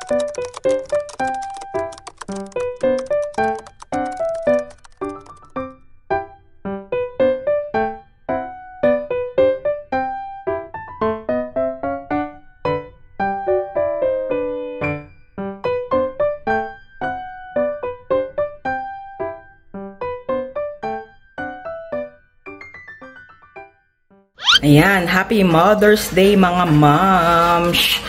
Ayan, happy Mother's Day mga moms.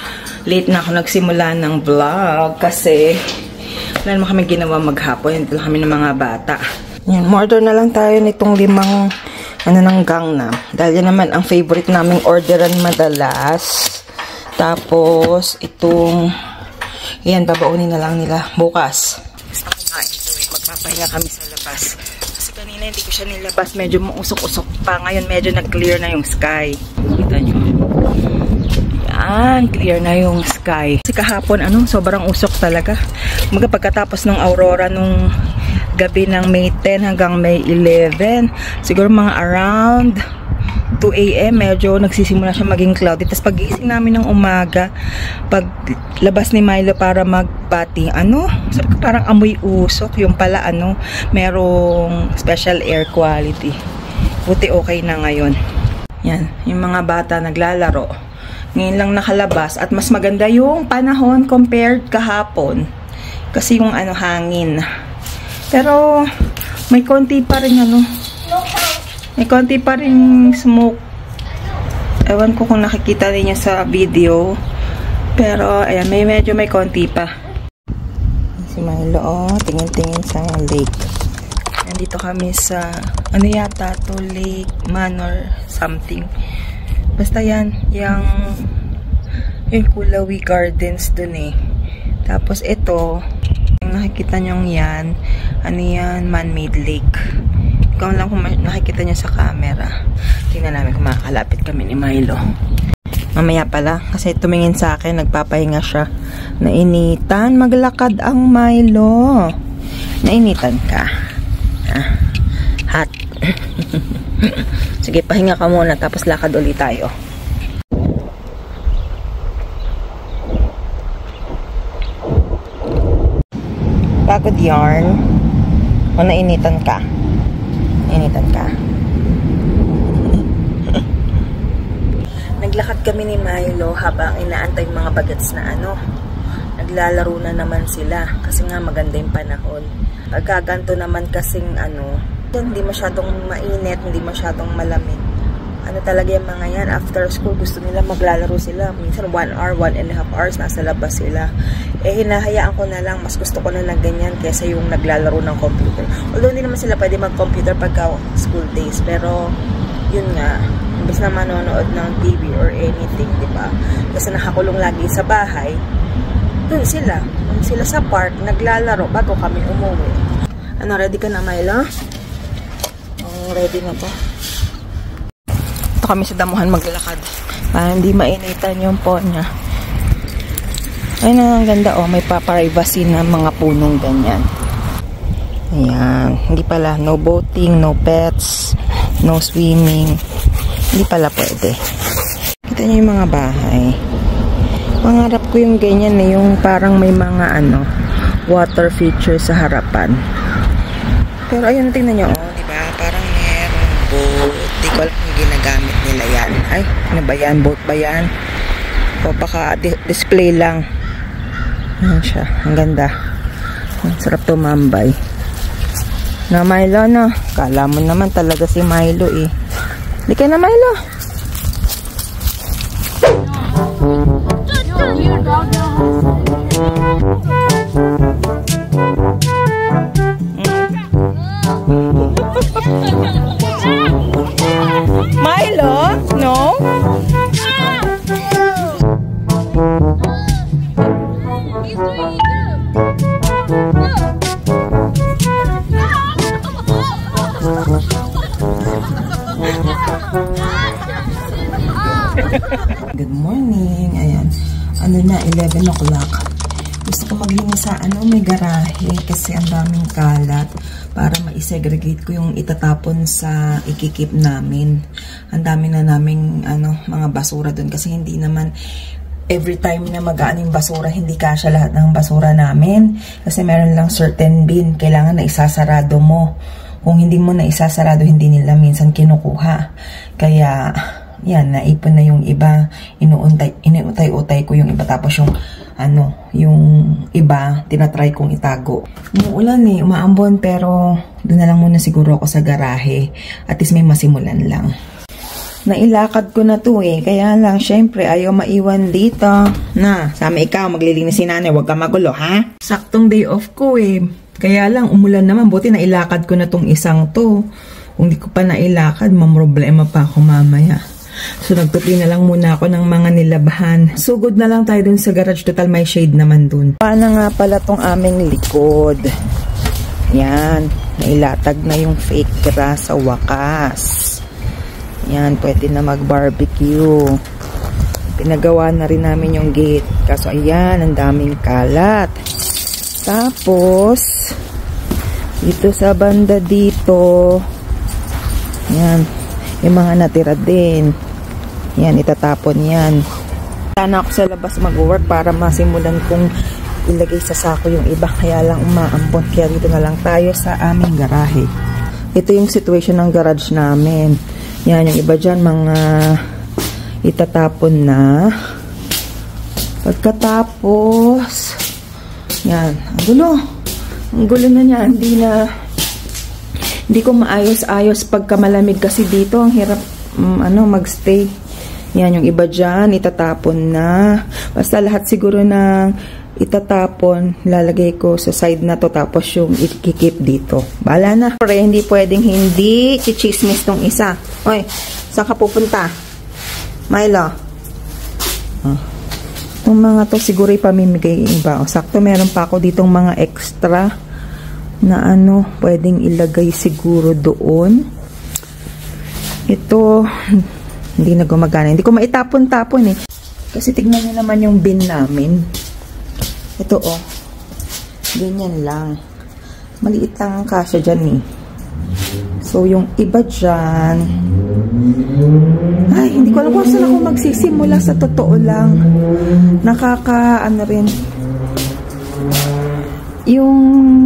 Late na ako nagsimula ng vlog kasi wala naman kami ginawa maghapon. Ito kami ng mga bata. Ayan, order na lang tayo nitong 5 ng Gangnam. Dahil yan naman ang favorite naming orderan madalas. Tapos itong ayan, babaunin na lang nila bukas. Gusto kumain ito eh. Magpapahinga kami sa labas. Kanina hindi ko siya nilabas. Medyo mausok-usok pa. Ngayon medyo nag-clear na yung sky. Kita nyo. Yan. Clear na yung sky. Kasi kahapon, sobrang usok talaga. Pagkatapos ng aurora nung gabi ng May 10 hanggang May 11. Siguro mga around 2 AM, medyo nagsisimula siya maging cloudy. Tapos pag-iising namin ng umaga, pag labas ni Milo para magpati, sabi ko parang amoy usok. Yung pala, merong special air quality. Buti okay na ngayon. Yan, yung mga bata naglalaro. Ngayon lang nakalabas at mas maganda yung panahon compared kahapon. Kasi yung hangin. Pero may konti pa rin may konti pa rin smoke. Ewan ko kung nakikita niyo sa video. Pero, ayan, medyo may konti pa. Si Milo, tingin-tingin sa lake. Nandito kami sa, yata to, Lake Manor something. Basta yan, yung Kulawi Gardens dun eh. Tapos ito, yung nakikita nyo yan, yan, man-made lake. Ikaw lang kung nakikita niya sa camera. Tingnan namin kung makakalapit kami ni Milo. Mamaya pala, kasi tumingin sa akin, nagpapahinga siya. Nainitan, maglakad ang Milo. Nainitan ka. Hot. Sige, pahinga ka muna, tapos lakad ulit tayo. Pagod yarn. O nainitan ka? Initan ka. Naglakad kami ni Milo habang inaantay yung mga bagets na naglalaro na naman sila kasi nga maganda yung panahon. Pagkaganto naman kasing hindi masyadong mainit, hindi masyadong malamig. Talaga yung mga yan, after school gusto nila maglalaro sila. Minsan 1 hour, 1.5 hours nasa labas sila. Hinahayaan ko na lang, mas gusto ko na lang ganyan kaysa yung naglalaro ng computer. Although hindi naman sila pwede mag-computer pagka school days, pero yun nga, imbes na manonood ng TV or anything, di ba? Kasi nakakulong lagi sa bahay, dun sila sa park, naglalaro bago kami umuwi. Ready ka na, Milo? Ready na to. Kami sa damuhan maglalakad para hindi mainitan yung po niya. Ay na, ang ganda may paprivacy na mga punong ganyan. Ayan, hindi pala no boating, no pets, no swimming, hindi pala pwede. Kita niyo yung mga bahay. Pangarap ko yung ganyan yung parang may mga water feature sa harapan. Pero ayun, tingnan niyo diba? Parang merong boat. Di ko alam kung ginagamit nila yan. Ay, ano ba yan? Boat ba yan? O baka display lang. Ayan siya. Ang ganda. Ang sarap tumambay. Na Milo, kala mo naman talaga si Milo eh. Di ka na, Milo. Milo? No? He's doing it Good morning. Ayan. 11 o'clock. Gusto ko maglinis sa may garahe kasi ang daming kalat para ma-segregate ko yung itatapon sa ikikip namin. Ang dami na naming mga basura doon kasi hindi naman every time na magaan yung basura, hindi kasya lahat ng basura namin. Kasi meron lang certain bin, kailangan na isasarado mo. Kung hindi mo na isasarado, hindi nila minsan kinukuha. Kaya, yan, naipon na yung iba. Inuutay-utay ko yung iba. Tapos yung, yung iba, tinatry kong itago. Umuulan umaambon, pero doon na lang muna siguro ako sa garahe. At least may masimulan lang. Nailakad ko na to kaya lang, syempre, ayaw maiwan dito. Sama ikaw, maglilinis si nanay, huwag ka magulo, ha? Saktong day off ko kaya lang, umulan naman, buti nailakad ko na tong isang to. Kung di ko pa nailakad, mamroblema pa ako mamaya. So, nagtutli na lang muna ako ng mga nilabahan. Sugod na lang tayo dun sa garage, total may shade naman dun. Paano nga pala tong aming likod? Yan, nailatag na yung fake grass sa wakas. Yan, pwede na mag-barbecue. Pinagawa na rin namin yung gate. Kaso ayan, ang daming kalat. Tapos, dito sa banda dito, yan, yung mga natira din. Yan, itatapon yan. Sana ako sa labas mag-work para masimulan kong ilagay sa sako yung iba. Kaya lang umaambon. Kaya dito na lang tayo sa aming garahe. Ito yung situation ng garage namin. Yan, yung iba dyan, mga itatapon na. Pagkatapos, yan, ang gulo. Ang gulo na niya. Hindi ko maayos-ayos pagka malamig kasi dito. Ang hirap, magstay. Yan, yung iba dyan, itatapon na. Basta lahat siguro na itatapon, lalagay ko sa side na to, tapos yung ikikip dito. Bala na. Pero hindi pwedeng hindi chichismis tong isa. Oy, saan ka pupunta? Milo. Itong mga to siguro ipamimigay iba. Sakto meron pa ako ditong mga extra na pwedeng ilagay siguro doon. Ito, hindi na gumagana. Hindi ko maitapon-tapon Kasi tignan niyo naman yung bin namin. Ito ganyan lang. Maliit lang ang kasya dyan So, yung iba dyan, ay, hindi ko alam kung saan ako magsisimula sa totoo lang. Rin. Yung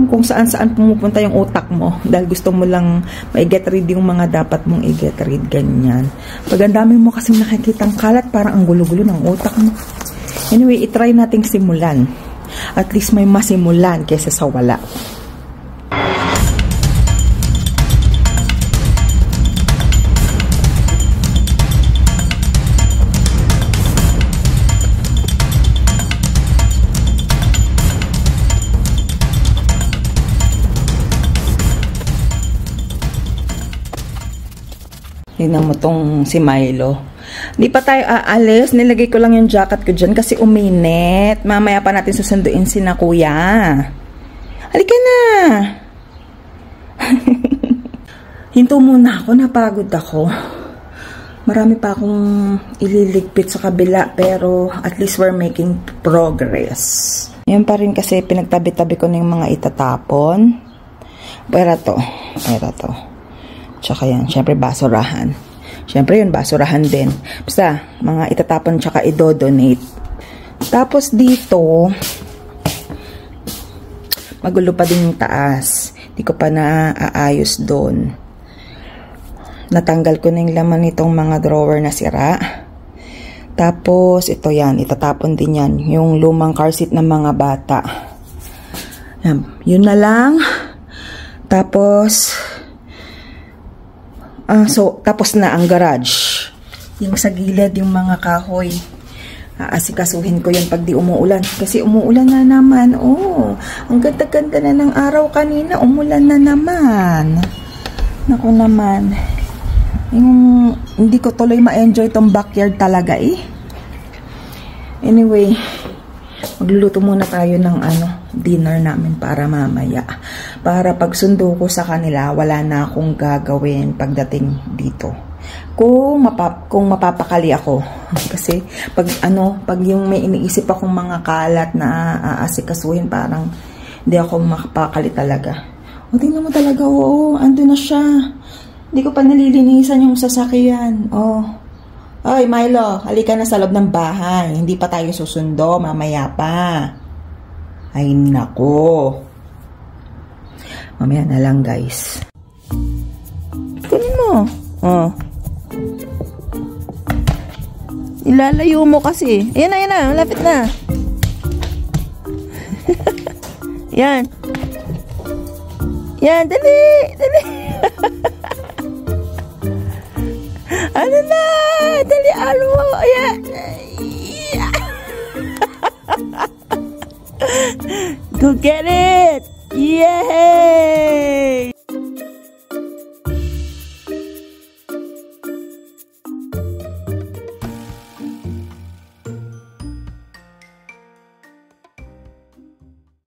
kung saan-saan pumupunta yung utak mo dahil gusto mo lang ma-get rid yung mga dapat mong i-get rid, ganyan. Pag ang dami mo kasi nakikitang kalat, parang ang gulo-gulo ng utak mo. Anyway, itry nating simulan. At least may masimulan kaysa sa wala. Tingnan mo tong si Milo. Di pa tayo aalis. Nilagay ko lang yung jacket ko dyan kasi uminit. Mamaya pa natin susunduin si na kuya. Halika na. Hinto muna ako. Napagod ako. Marami pa akong ililigpit sa kabila. Pero at least we're making progress. Yan pa rin kasi pinagtabi-tabi ko na yung mga itatapon. Pero to. Tsaka yan. Siyempre basurahan. Siyempre yun, basurahan din. Basta, mga itatapon tsaka i-donate. Tapos dito, magulo pa din yung taas. Hindi ko pa naaayos doon. Natanggal ko na yung laman nitong mga drawer na sira. Tapos, ito yan, itatapon din yan. Yung lumang car seat ng mga bata. Yun na lang. Tapos, tapos na ang garage. Yung sa gilid, yung mga kahoy. Asikasuhin ko yun pag di umuulan. Kasi umuulan na naman. Ang ganda-ganda na ng araw kanina. Umulan na naman. Naku naman. Hindi ko tuloy ma-enjoy tong backyard talaga Anyway, magluluto muna tayo ng dinner namin para mamaya. Para pag sundo ko sa kanila, wala na akong gagawin pagdating dito. Kung mapapakali ako. Kasi pag yung may iniisip akong mga kalat na aasikasuhin, parang hindi ako makapakali talaga. Tingnan mo talaga, ando na siya. Hindi ko pa nalilinisan yung sasakyan. Hoy, Milo, halika na sa loob ng bahay. Hindi pa tayo susundo, mamaya pa. Ay, nako. Mamaya na lang, guys. Kunin mo. Oh. Ilalayo mo kasi. Ayan na. Lapit na. Yan. Yan, dali. Ano na? Dali, mo. Ayan. Go get it.